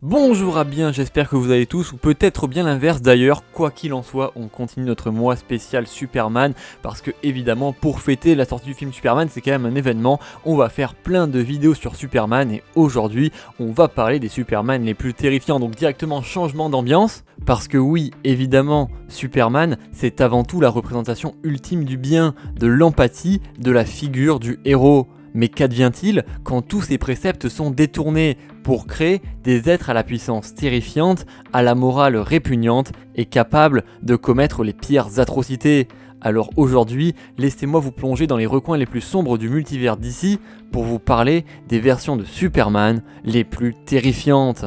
Bonjour à bien, j'espère que vous allez tous, ou peut-être bien l'inverse d'ailleurs, quoi qu'il en soit, on continue notre mois spécial Superman, parce que évidemment, pour fêter la sortie du film Superman, c'est quand même un événement, on va faire plein de vidéos sur Superman, et aujourd'hui, on va parler des Superman les plus terrifiants, donc directement changement d'ambiance, parce que oui, évidemment, Superman, c'est avant tout la représentation ultime du bien, de l'empathie, de la figure du héros. Mais qu'advient-il quand tous ces préceptes sont détournés pour créer des êtres à la puissance terrifiante, à la morale répugnante et capables de commettre les pires atrocités? Alors aujourd'hui, laissez-moi vous plonger dans les recoins les plus sombres du multivers d'ici pour vous parler des versions de Superman les plus terrifiantes.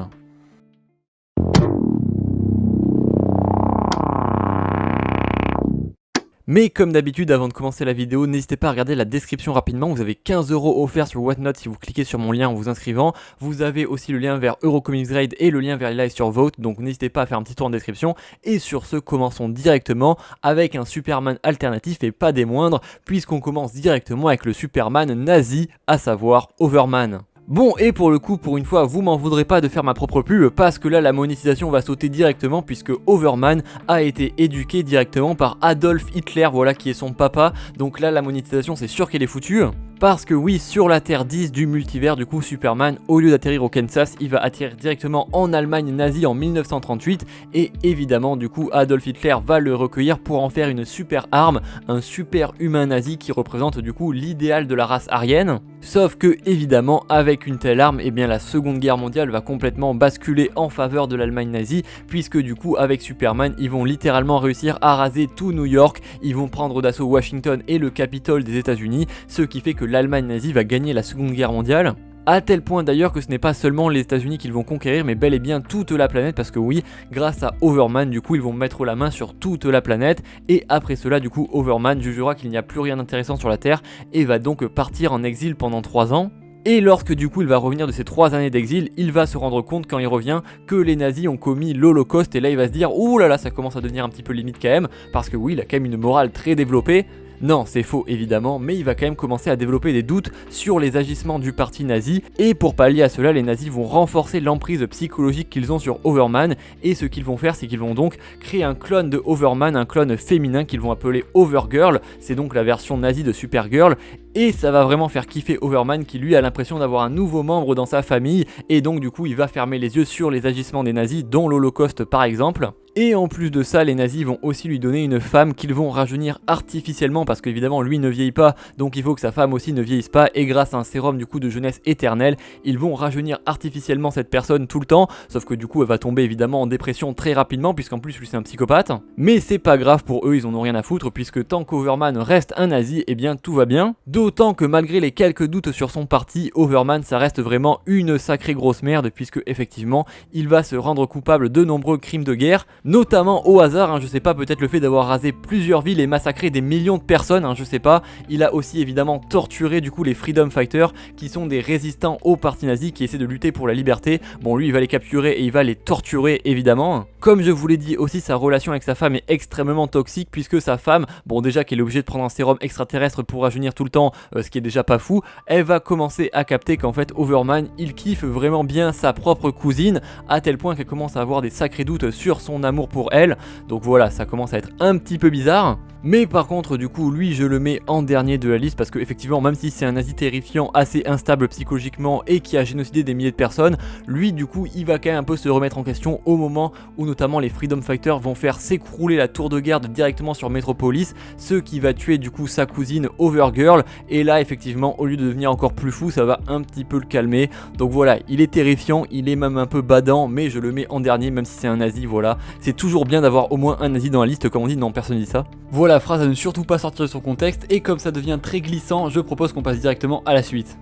Mais comme d'habitude, avant de commencer la vidéo, n'hésitez pas à regarder la description rapidement, vous avez 15 € offerts sur Whatnot si vous cliquez sur mon lien en vous inscrivant. Vous avez aussi le lien vers Eurocomics Raid et le lien vers les lives sur Vote, donc n'hésitez pas à faire un petit tour en description. Et sur ce, commençons directement avec un Superman alternatif et pas des moindres, puisqu'on commence directement avec le Superman nazi, à savoir Overman. Bon, et pour le coup, pour une fois, vous m'en voudrez pas de faire ma propre pub, parce que là la monétisation va sauter directement, puisque Overman a été éduqué directement par Adolf Hitler, voilà, qui est son papa. Donc là la monétisation, c'est sûr qu'elle est foutue. Parce que oui, sur la Terre 10 du multivers, du coup Superman, au lieu d'atterrir au Kansas, il va atterrir directement en Allemagne nazie en 1938, et évidemment du coup Adolf Hitler va le recueillir pour en faire une super arme, un super humain nazi qui représente du coup l'idéal de la race aryenne. Sauf que évidemment avec une telle arme, eh bien la seconde guerre mondiale va complètement basculer en faveur de l'Allemagne nazie, puisque du coup avec Superman ils vont littéralement réussir à raser tout New York, ils vont prendre d'assaut Washington et le Capitole des États-Unis, ce qui fait que l'Allemagne nazie va gagner la seconde guerre mondiale. A tel point d'ailleurs que ce n'est pas seulement les États-Unis qu'ils vont conquérir, mais bel et bien toute la planète, parce que oui, grâce à Overman, du coup ils vont mettre la main sur toute la planète, et après cela du coup Overman jugera qu'il n'y a plus rien d'intéressant sur la Terre, et va donc partir en exil pendant 3 ans. Et lorsque du coup il va revenir de ces 3 années d'exil, il va se rendre compte quand il revient que les nazis ont commis l'Holocauste, et là il va se dire ouh là là, ça commence à devenir un petit peu limite quand même, parce que oui, il a quand même une morale très développée. Non, c'est faux évidemment, mais il va quand même commencer à développer des doutes sur les agissements du parti nazi, et pour pallier à cela, les nazis vont renforcer l'emprise psychologique qu'ils ont sur Overman, et ce qu'ils vont faire, c'est qu'ils vont donc créer un clone de Overman, un clone féminin qu'ils vont appeler Overgirl, c'est donc la version nazie de Supergirl, et ça va vraiment faire kiffer Overman qui lui a l'impression d'avoir un nouveau membre dans sa famille, et donc du coup il va fermer les yeux sur les agissements des nazis, dont l'Holocauste par exemple. Et en plus de ça, les nazis vont aussi lui donner une femme qu'ils vont rajeunir artificiellement, parce qu'évidemment lui ne vieillit pas, donc il faut que sa femme aussi ne vieillisse pas, et grâce à un sérum du coup de jeunesse éternelle, ils vont rajeunir artificiellement cette personne tout le temps, sauf que du coup elle va tomber évidemment en dépression très rapidement, puisqu'en plus lui c'est un psychopathe. Mais c'est pas grave pour eux, ils en ont rien à foutre, puisque tant qu'Overman reste un nazi, eh bien tout va bien. D'autant que malgré les quelques doutes sur son parti, Overman ça reste vraiment une sacrée grosse merde, puisque effectivement il va se rendre coupable de nombreux crimes de guerre, notamment au hasard, je sais pas, peut-être le fait d'avoir rasé plusieurs villes et massacré des millions de personnes, je sais pas. Il a aussi évidemment torturé du coup les Freedom Fighters, qui sont des résistants au parti nazi qui essaient de lutter pour la liberté. Bon, lui il va les capturer et il va les torturer évidemment. Comme je vous l'ai dit aussi, sa relation avec sa femme est extrêmement toxique, puisque sa femme, bon déjà qu'elle est obligée de prendre un sérum extraterrestre pour rajeunir tout le temps, ce qui est déjà pas fou, elle va commencer à capter qu'en fait Overman il kiffe vraiment bien sa propre cousine, à tel point qu'elle commence à avoir des sacrés doutes sur son amour pour elle, donc voilà, ça commence à être un petit peu bizarre. Mais par contre du coup lui je le mets en dernier de la liste, parce que effectivement même si c'est un nazi terrifiant, assez instable psychologiquement et qui a génocidé des milliers de personnes, lui du coup il va quand même un peu se remettre en question au moment où notamment les Freedom Fighters vont faire s'écrouler la tour de garde directement sur Metropolis, ce qui va tuer du coup sa cousine Overgirl, et là effectivement au lieu de devenir encore plus fou, ça va un petit peu le calmer. Donc voilà, il est terrifiant, il est même un peu badant, mais je le mets en dernier même si c'est un nazi, voilà. C'est toujours bien d'avoir au moins un nazi dans la liste, comme on dit, non personne dit ça. Voilà, phrase à ne surtout pas sortir de son contexte, et comme ça devient très glissant, je propose qu'on passe directement à la suite.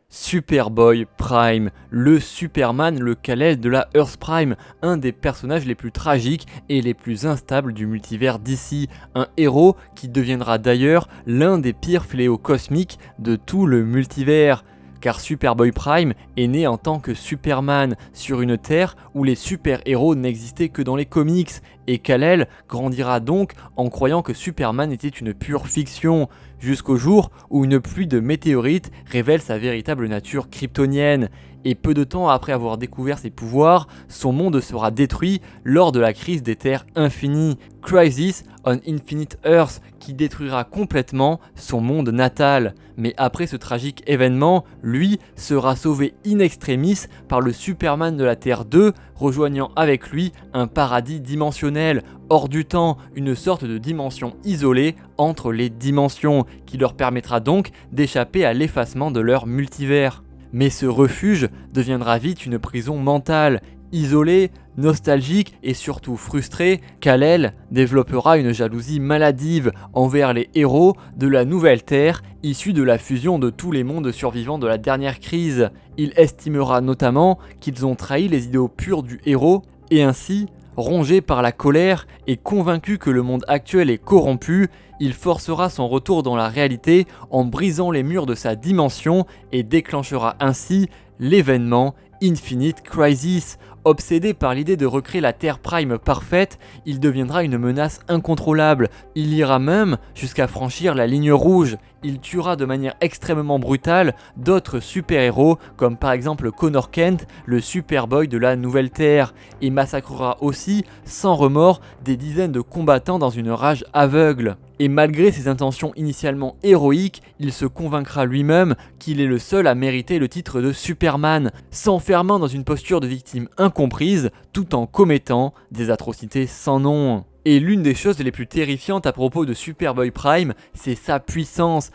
Superboy Prime, le Superman, le Kal-El de la Earth Prime, un des personnages les plus tragiques et les plus instables du multivers d'ici, un héros qui deviendra d'ailleurs l'un des pires fléaux cosmiques de tout le multivers. Car Superboy Prime est né en tant que Superman sur une terre où les super-héros n'existaient que dans les comics, et Kal-El grandira donc en croyant que Superman était une pure fiction. jusqu'au jour où une pluie de météorites révèle sa véritable nature kryptonienne. Et peu de temps après avoir découvert ses pouvoirs, son monde sera détruit lors de la crise des terres infinies, Crisis on Infinite Earth, qui détruira complètement son monde natal. Mais après ce tragique événement, lui sera sauvé in extremis par le Superman de la Terre 2, rejoignant avec lui un paradis dimensionnel, hors du temps, une sorte de dimension isolée entre les dimensions, qui leur permettra donc d'échapper à l'effacement de leur multivers. Mais ce refuge deviendra vite une prison mentale. Isolé, nostalgique et surtout frustré, Kal-El développera une jalousie maladive envers les héros de la nouvelle Terre, issue de la fusion de tous les mondes survivants de la dernière crise. Il estimera notamment qu'ils ont trahi les idéaux purs du héros, et ainsi, rongé par la colère et convaincu que le monde actuel est corrompu, il forcera son retour dans la réalité en brisant les murs de sa dimension et déclenchera ainsi l'événement Infinite Crisis. Obsédé par l'idée de recréer la Terre Prime parfaite, il deviendra une menace incontrôlable. Il ira même jusqu'à franchir la ligne rouge. Il tuera de manière extrêmement brutale d'autres super-héros, comme par exemple Connor Kent, le Superboy de la Nouvelle Terre, et massacrera aussi, sans remords, des dizaines de combattants dans une rage aveugle. Et malgré ses intentions initialement héroïques, il se convaincra lui-même qu'il est le seul à mériter le titre de Superman, s'enfermant dans une posture de victime incomprise, tout en commettant des atrocités sans nom. Et l'une des choses les plus terrifiantes à propos de Superboy Prime, c'est sa puissance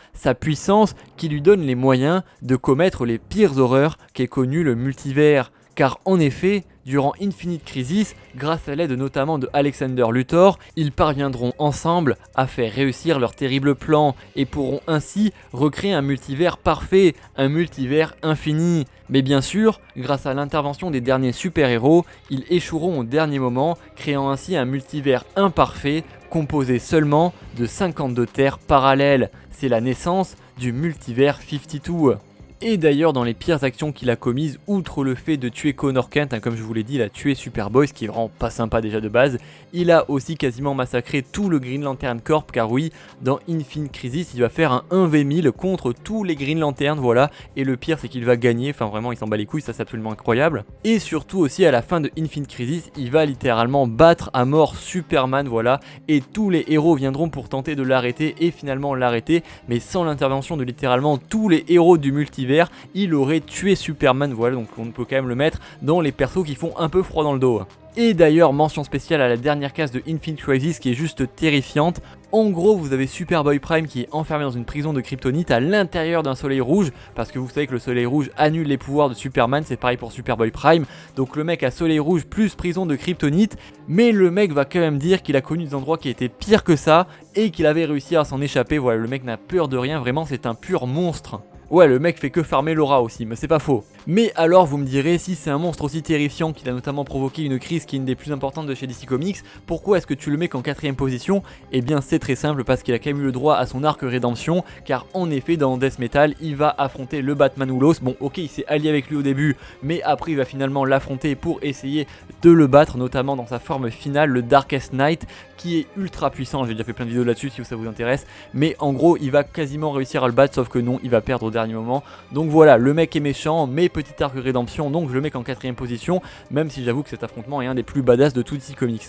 qui lui donne les moyens de commettre les pires horreurs qu'ait connu le multivers. Car en effet, durant Infinite Crisis, grâce à l'aide notamment de Alexander Luthor, ils parviendront ensemble à faire réussir leur terrible plan et pourront ainsi recréer un multivers parfait, un multivers infini. Mais bien sûr, grâce à l'intervention des derniers super-héros, ils échoueront au dernier moment, créant ainsi un multivers imparfait, composé seulement de 52 terres parallèles. C'est la naissance du multivers 52. Et d'ailleurs, dans les pires actions qu'il a commises, outre le fait de tuer Connor Kent, comme je vous l'ai dit, il a tué Superboy, ce qui est vraiment pas sympa déjà de base, il a aussi quasiment massacré tout le Green Lantern Corps, car oui, dans Infinite Crisis, il va faire un 1v1000 contre tous les Green Lantern, voilà, et le pire c'est qu'il va gagner, enfin vraiment il s'en bat les couilles, ça c'est absolument incroyable. Et surtout aussi à la fin de Infinite Crisis, il va littéralement battre à mort Superman, voilà, et tous les héros viendront pour tenter de l'arrêter et finalement l'arrêter, mais sans l'intervention de littéralement tous les héros du multivers, il aurait tué Superman, voilà, donc on peut quand même le mettre dans les persos qui font un peu froid dans le dos. Et d'ailleurs, mention spéciale à la dernière case de Infinite Crisis qui est juste terrifiante. En gros, vous avez Superboy Prime qui est enfermé dans une prison de kryptonite à l'intérieur d'un soleil rouge, parce que vous savez que le soleil rouge annule les pouvoirs de Superman, c'est pareil pour Superboy Prime. Donc le mec a soleil rouge plus prison de kryptonite, mais le mec va quand même dire qu'il a connu des endroits qui étaient pires que ça et qu'il avait réussi à s'en échapper. Voilà, le mec n'a peur de rien, vraiment c'est un pur monstre. Ouais, le mec fait que farmer Laura aussi, mais c'est pas faux. Mais alors vous me direz, si c'est un monstre aussi terrifiant qu'il a notamment provoqué une crise qui est une des plus importantes de chez DC Comics, pourquoi est-ce que tu le mets qu'en 4ème position? Eh bien c'est très simple, parce qu'il a quand même eu le droit à son arc rédemption, car en effet dans Death Metal, il va affronter le Batman Oulos. Bon ok, il s'est allié avec lui au début, mais après il va finalement l'affronter pour essayer de le battre, notamment dans sa forme finale, le Darkest Night, qui est ultra puissant. J'ai déjà fait plein de vidéos là-dessus si ça vous intéresse, mais en gros il va quasiment réussir à le battre, sauf que non, il va perdre au dernier moment. Donc voilà, le mec est méchant, mais petit arc rédemption, donc je le mets qu'en 4ème position, même si j'avoue que cet affrontement est un des plus badass de tout DC Comics.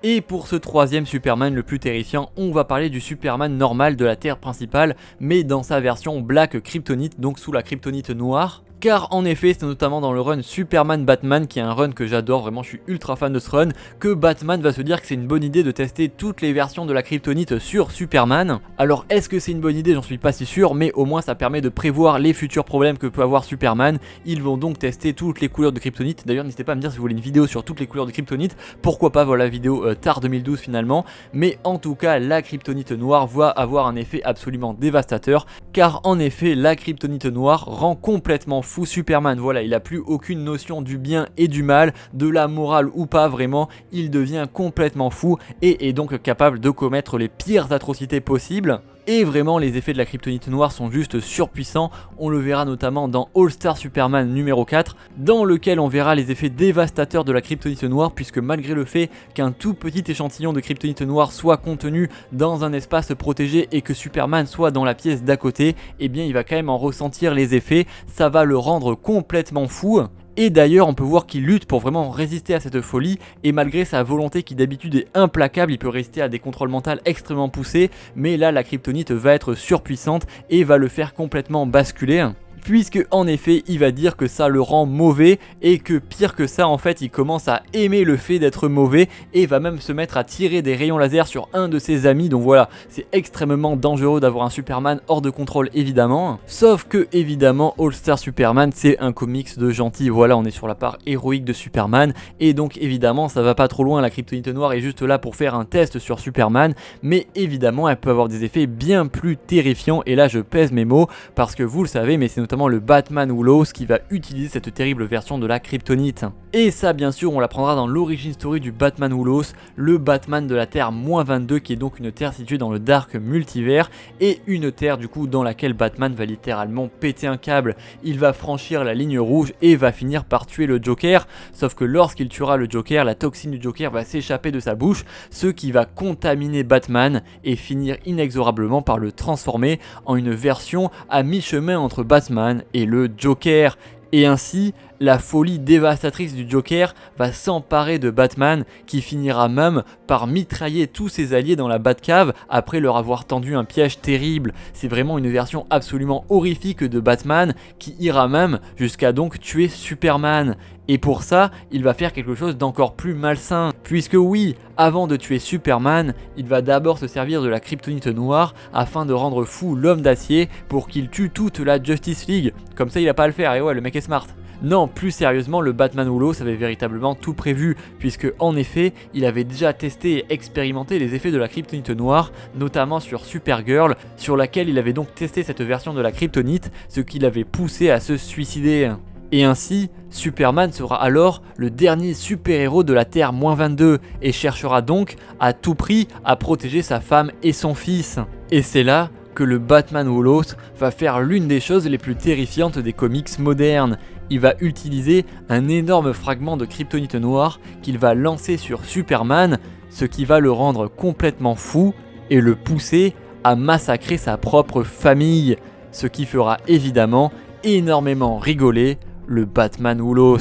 Et pour ce troisième Superman le plus terrifiant, on va parler du Superman normal de la Terre principale, mais dans sa version Black Kryptonite, donc sous la kryptonite noire. Car en effet, c'est notamment dans le run Superman Batman, qui est un run que j'adore, vraiment je suis ultra fan de ce run, que Batman va se dire que c'est une bonne idée de tester toutes les versions de la kryptonite sur Superman. Alors est-ce que c'est une bonne idée? J'en suis pas si sûr, mais au moins ça permet de prévoir les futurs problèmes que peut avoir Superman. Ils vont donc tester toutes les couleurs de kryptonite. D'ailleurs n'hésitez pas à me dire si vous voulez une vidéo sur toutes les couleurs de kryptonite, pourquoi pas, voilà, vidéo tard 2012 finalement. Mais en tout cas, la kryptonite noire va avoir un effet absolument dévastateur, car en effet la kryptonite noire rend complètement fou Superman. Voilà, il a plus aucune notion du bien et du mal, de la morale ou pas, vraiment, il devient complètement fou et est donc capable de commettre les pires atrocités possibles. Et vraiment les effets de la kryptonite noire sont juste surpuissants, on le verra notamment dans All Star Superman numéro 4, dans lequel on verra les effets dévastateurs de la kryptonite noire, puisque malgré le fait qu'un tout petit échantillon de kryptonite noire soit contenu dans un espace protégé et que Superman soit dans la pièce d'à côté, eh bien il va quand même en ressentir les effets, ça va le rendre complètement fou. Et d'ailleurs on peut voir qu'il lutte pour vraiment résister à cette folie, et malgré sa volonté qui d'habitude est implacable, il peut résister à des contrôles mentaux extrêmement poussés, mais là la kryptonite va être surpuissante et va le faire complètement basculer. Puisque en effet il va dire que ça le rend mauvais et que pire que ça en fait il commence à aimer le fait d'être mauvais et va même se mettre à tirer des rayons laser sur un de ses amis. Donc voilà, c'est extrêmement dangereux d'avoir un Superman hors de contrôle évidemment. Sauf que évidemment All Star Superman c'est un comics de gentil, voilà on est sur la part héroïque de Superman et donc évidemment ça va pas trop loin, la kryptonite noire est juste là pour faire un test sur Superman, mais évidemment elle peut avoir des effets bien plus terrifiants et là je pèse mes mots parce que vous le savez mais c'est notamment le Batman Who qui va utiliser cette terrible version de la kryptonite. Et ça bien sûr on l'apprendra dans l'origin story du Batman Who le Batman de la Terre -22 qui est donc une Terre située dans le Dark Multivers et une Terre du coup dans laquelle Batman va littéralement péter un câble. Il va franchir la ligne rouge et va finir par tuer le Joker, sauf que lorsqu'il tuera le Joker, la toxine du Joker va s'échapper de sa bouche, ce qui va contaminer Batman et finir inexorablement par le transformer en une version à mi-chemin entre Batman et le Joker. Et ainsi, la folie dévastatrice du Joker va s'emparer de Batman qui finira même par mitrailler tous ses alliés dans la Batcave après leur avoir tendu un piège terrible. C'est vraiment une version absolument horrifique de Batman qui ira même jusqu'à donc tuer Superman. Et pour ça, il va faire quelque chose d'encore plus malsain. Puisque oui, avant de tuer Superman, il va d'abord se servir de la kryptonite noire afin de rendre fou l'homme d'acier pour qu'il tue toute la Justice League. Comme ça il a pas à le faire, et ouais le mec est smart. Non, plus sérieusement, le Batman Who avait véritablement tout prévu, puisque en effet, il avait déjà testé et expérimenté les effets de la kryptonite noire, notamment sur Supergirl, sur laquelle il avait donc testé cette version de la kryptonite, ce qui l'avait poussé à se suicider. Et ainsi, Superman sera alors le dernier super-héros de la Terre -22 et cherchera donc à tout prix à protéger sa femme et son fils. Et c'est là que le Batman Who va faire l'une des choses les plus terrifiantes des comics modernes. Il va utiliser un énorme fragment de kryptonite noire qu'il va lancer sur Superman, ce qui va le rendre complètement fou et le pousser à massacrer sa propre famille, ce qui fera évidemment énormément rigoler le Batman Who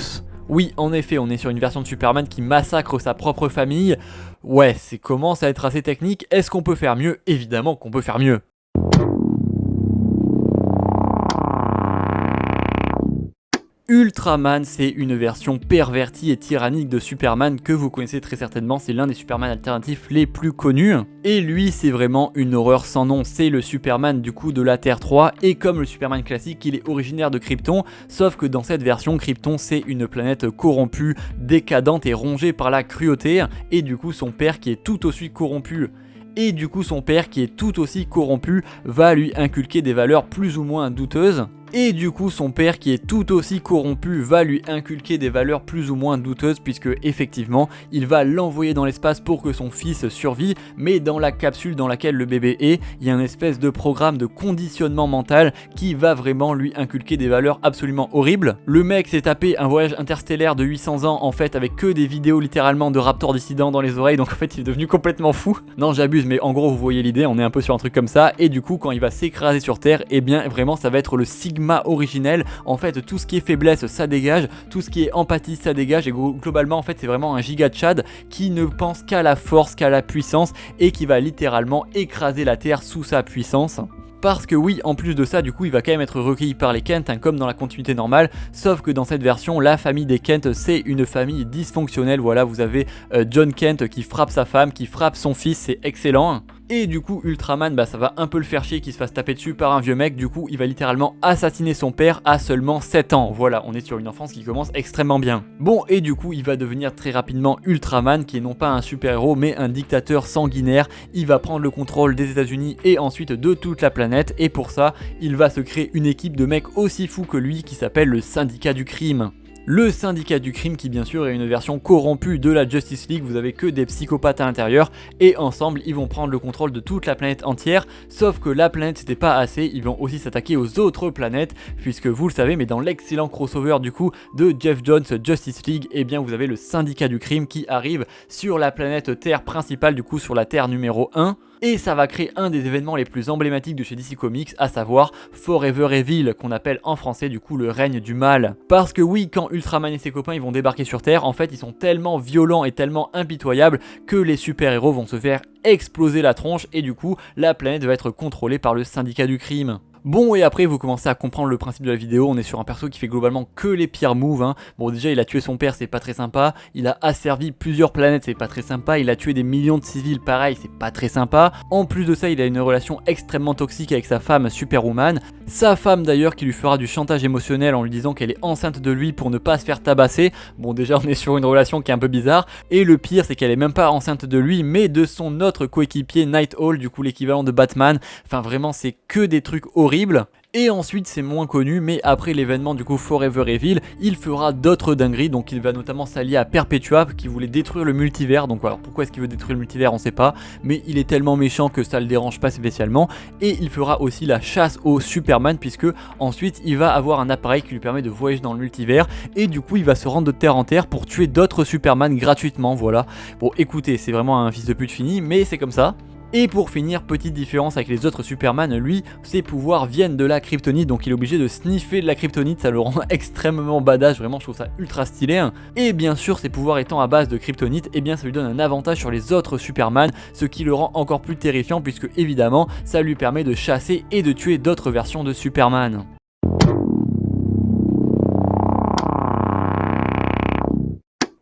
Oui, en effet, on est sur une version de Superman qui massacre sa propre famille. Ouais, c'est commence à être assez technique. Est-ce qu'on peut faire mieux? Évidemment qu'on peut faire mieux. Ultraman, c'est une version pervertie et tyrannique de Superman que vous connaissez très certainement, c'est l'un des Superman alternatifs les plus connus. Et lui, c'est vraiment une horreur sans nom, c'est le Superman du coup de la Terre 3, et comme le Superman classique, il est originaire de Krypton, sauf que dans cette version, Krypton c'est une planète corrompue, décadente et rongée par la cruauté, et du coup son père qui est tout aussi corrompu. Et du coup son père qui est tout aussi corrompu va lui inculquer des valeurs plus ou moins douteuses. Et du coup son père qui est tout aussi corrompu va lui inculquer des valeurs plus ou moins douteuses, puisque effectivement il va l'envoyer dans l'espace pour que son fils survive, mais dans la capsule dans laquelle le bébé est, il y a une espèce de programme de conditionnement mental qui va vraiment lui inculquer des valeurs absolument horribles. Le mec s'est tapé un voyage interstellaire de 800 ans en fait avec que des vidéos littéralement de raptors dissidents dans les oreilles, donc en fait il est devenu complètement fou. Non j'abuse, mais en gros vous voyez l'idée, on est un peu sur un truc comme ça, et du coup quand il va s'écraser sur Terre, et bien vraiment ça va être le Sigma originel. En fait tout ce qui est faiblesse ça dégage, tout ce qui est empathie ça dégage, et globalement en fait c'est vraiment un giga Chad qui ne pense qu'à la force, qu'à la puissance, et qui va littéralement écraser la Terre sous sa puissance. Parce que oui, en plus de ça, du coup, il va quand même être recueilli par les Kent, hein, comme dans la continuité normale, sauf que dans cette version, la famille des Kent, c'est une famille dysfonctionnelle. Voilà, vous avez John Kent qui frappe sa femme, qui frappe son fils, c'est excellent. Et du coup, Ultraman, ça va un peu le faire chier qu'il se fasse taper dessus par un vieux mec. Du coup, il va littéralement assassiner son père à seulement 7 ans. Voilà, on est sur une enfance qui commence extrêmement bien. Bon, et du coup, il va devenir très rapidement Ultraman, qui est non pas un super-héros, mais un dictateur sanguinaire. Il va prendre le contrôle des États-Unis et ensuite de toute la planète. Et pour ça, il va se créer une équipe de mecs aussi fous que lui qui s'appelle le Syndicat du Crime. Le syndicat du crime qui bien sûr est une version corrompue de la Justice League, vous avez que des psychopathes à l'intérieur et ensemble ils vont prendre le contrôle de toute la planète entière, sauf que la planète c'était pas assez, ils vont aussi s'attaquer aux autres planètes puisque vous le savez mais dans l'excellent crossover du coup de Jeff Jones Justice League, et bien vous avez le syndicat du crime qui arrive sur la planète Terre principale, du coup sur la Terre numéro 1. Et ça va créer un des événements les plus emblématiques de chez DC Comics, à savoir Forever Evil, qu'on appelle en français du coup le règne du mal. Parce que oui, quand Ultraman et ses copains ils vont débarquer sur Terre, en fait ils sont tellement violents et tellement impitoyables que les super-héros vont se faire exploser la tronche et du coup la planète va être contrôlée par le syndicat du crime. Bon, et après vous commencez à comprendre le principe de la vidéo, on est sur un perso qui fait globalement que les pires moves, hein. Bon déjà il a tué son père, c'est pas très sympa, il a asservi plusieurs planètes, c'est pas très sympa, il a tué des millions de civils, pareil, c'est pas très sympa. En plus de ça, il a une relation extrêmement toxique avec sa femme Superwoman, sa femme d'ailleurs qui lui fera du chantage émotionnel en lui disant qu'elle est enceinte de lui pour ne pas se faire tabasser. Bon déjà on est sur une relation qui est un peu bizarre, et le pire c'est qu'elle est même pas enceinte de lui mais de son autre coéquipier Nighthawk, du coup l'équivalent de Batman. Enfin vraiment c'est que des trucs horribles. Et ensuite c'est moins connu, mais après l'événement du coup Forever Evil, il fera d'autres dingueries, donc il va notamment s'allier à Perpetua qui voulait détruire le multivers. Donc alors pourquoi est-ce qu'il veut détruire le multivers on sait pas, mais il est tellement méchant que ça le dérange pas spécialement. Et il fera aussi la chasse au Superman puisque ensuite il va avoir un appareil qui lui permet de voyager dans le multivers et du coup il va se rendre de terre en terre pour tuer d'autres Superman gratuitement, voilà. Bon écoutez, c'est vraiment un fils de pute fini, mais c'est comme ça. Et pour finir, petite différence avec les autres Superman, lui, ses pouvoirs viennent de la kryptonite, donc il est obligé de sniffer de la kryptonite, ça le rend extrêmement badass, vraiment je trouve ça ultra stylé. Hein. Et bien sûr, ses pouvoirs étant à base de kryptonite, et bien ça lui donne un avantage sur les autres Superman, ce qui le rend encore plus terrifiant puisque évidemment, ça lui permet de chasser et de tuer d'autres versions de Superman.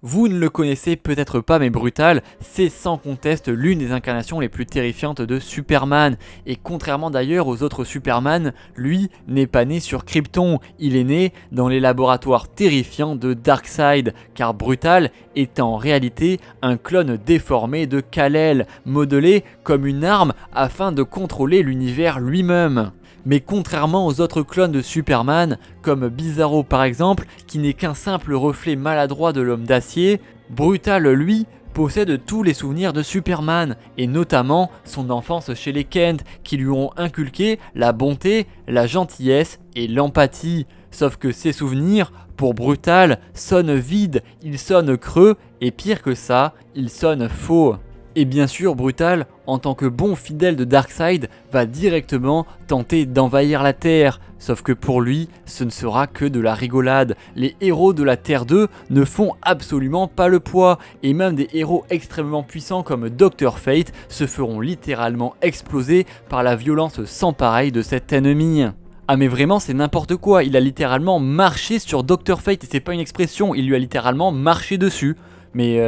Vous ne le connaissez peut-être pas mais Brutal, c'est sans conteste l'une des incarnations les plus terrifiantes de Superman. Et contrairement d'ailleurs aux autres Superman, lui n'est pas né sur Krypton, il est né dans les laboratoires terrifiants de Darkseid, car Brutal est en réalité un clone déformé de Kal-El, modelé comme une arme afin de contrôler l'univers lui-même. Mais contrairement aux autres clones de Superman, comme Bizarro par exemple, qui n'est qu'un simple reflet maladroit de l'homme d'acier, Brutal lui possède tous les souvenirs de Superman, et notamment son enfance chez les Kent, qui lui ont inculqué la bonté, la gentillesse et l'empathie. Sauf que ces souvenirs, pour Brutal, sonnent vides, ils sonnent creux, et pire que ça, ils sonnent faux. Et bien sûr, Brutal, en tant que bon fidèle de Darkseid, va directement tenter d'envahir la Terre. Sauf que pour lui, ce ne sera que de la rigolade. Les héros de la Terre 2 ne font absolument pas le poids. Et même des héros extrêmement puissants comme Dr. Fate se feront littéralement exploser par la violence sans pareil de cet ennemi. Ah mais vraiment c'est n'importe quoi, il a littéralement marché sur Dr. Fate et c'est pas une expression, il lui a littéralement marché dessus. Mais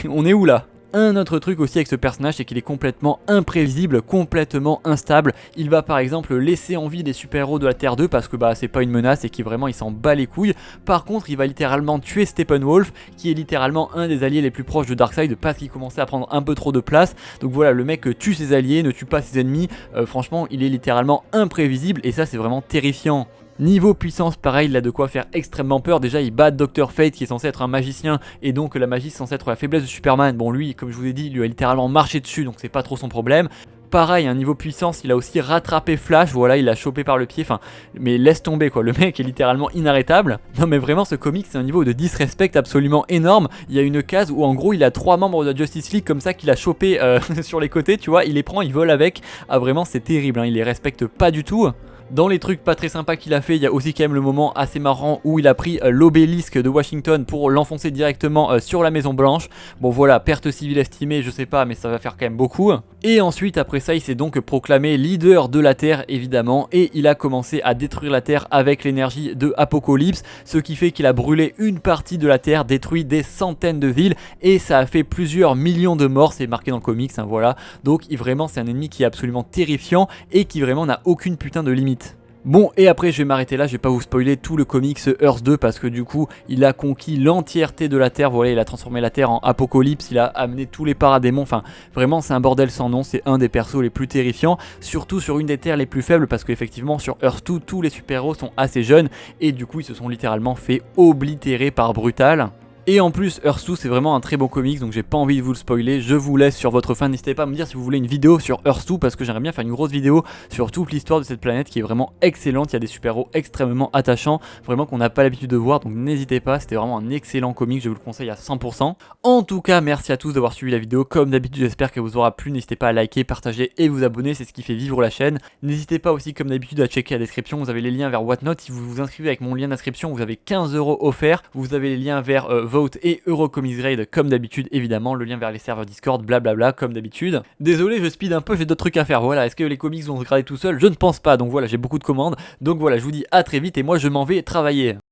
on est où là ? Un autre truc aussi avec ce personnage, c'est qu'il est complètement imprévisible, complètement instable. Il va par exemple laisser en vie les super-héros de la Terre 2 parce que bah c'est pas une menace et qu'il vraiment il s'en bat les couilles. Par contre, il va littéralement tuer Steppenwolf, qui est littéralement un des alliés les plus proches de Darkseid parce qu'il commençait à prendre un peu trop de place. Donc voilà, le mec tue ses alliés, ne tue pas ses ennemis. Franchement, il est littéralement imprévisible et ça c'est vraiment terrifiant. Niveau puissance, pareil, il a de quoi faire extrêmement peur. Déjà, il bat Dr. Fate qui est censé être un magicien et donc la magie est censée être la faiblesse de Superman. Bon, lui, comme je vous ai dit, il lui a littéralement marché dessus donc c'est pas trop son problème. Pareil, un niveau puissance, il a aussi rattrapé Flash, voilà, il l'a chopé par le pied, enfin, mais laisse tomber quoi, le mec est littéralement inarrêtable. Non mais vraiment, ce comic, c'est un niveau de disrespect absolument énorme. Il y a une case où en gros, il a 3 membres de la Justice League comme ça qu'il a chopé sur les côtés, tu vois, il les prend, il vole avec. Ah vraiment, c'est terrible, hein, il les respecte pas du tout. Dans les trucs pas très sympas qu'il a fait, il y a aussi quand même le moment assez marrant où il a pris l'obélisque de Washington pour l'enfoncer directement sur la Maison Blanche. Bon voilà, perte civile estimée, je sais pas, mais ça va faire quand même beaucoup. Et ensuite, après ça, il s'est donc proclamé leader de la Terre, évidemment, et il a commencé à détruire la Terre avec l'énergie de Apocalypse, ce qui fait qu'il a brûlé une partie de la Terre, détruit des centaines de villes, et ça a fait plusieurs millions de morts, c'est marqué dans le comics, hein, voilà. Donc vraiment, c'est un ennemi qui est absolument terrifiant et qui vraiment n'a aucune putain de limite. Bon, et après je vais m'arrêter là, je vais pas vous spoiler tout le comics Earth 2 parce que du coup il a conquis l'entièreté de la Terre, voilà, il a transformé la Terre en apocalypse, il a amené tous les paradémons, enfin vraiment c'est un bordel sans nom, c'est un des persos les plus terrifiants, surtout sur une des terres les plus faibles parce qu'effectivement sur Earth 2 tous les super-héros sont assez jeunes et du coup ils se sont littéralement fait oblitérer par Brutal. Et en plus, Earth 2 c'est vraiment un très bon comics, donc j'ai pas envie de vous le spoiler, je vous laisse sur votre fin, n'hésitez pas à me dire si vous voulez une vidéo sur Earth 2 parce que j'aimerais bien faire une grosse vidéo sur toute l'histoire de cette planète qui est vraiment excellente, il y a des super-héros extrêmement attachants, vraiment qu'on n'a pas l'habitude de voir, donc n'hésitez pas, c'était vraiment un excellent comic, je vous le conseille à 100%. En tout cas, merci à tous d'avoir suivi la vidéo, comme d'habitude j'espère qu'elle vous aura plu, n'hésitez pas à liker, partager et vous abonner, c'est ce qui fait vivre la chaîne. N'hésitez pas aussi comme d'habitude à checker la description, vous avez les liens vers Whatnot, si vous vous inscrivez avec mon lien d'inscription vous avez 15 € offerts, vous avez les liens vers Vote et Comics Raid comme d'habitude évidemment, le lien vers les serveurs Discord, blablabla comme d'habitude. Désolé je speed un peu, j'ai d'autres trucs à faire, voilà, est-ce que les comics vont se grader tout seuls? Je ne pense pas, donc voilà, j'ai beaucoup de commandes, donc voilà, je vous dis à très vite et moi je m'en vais travailler.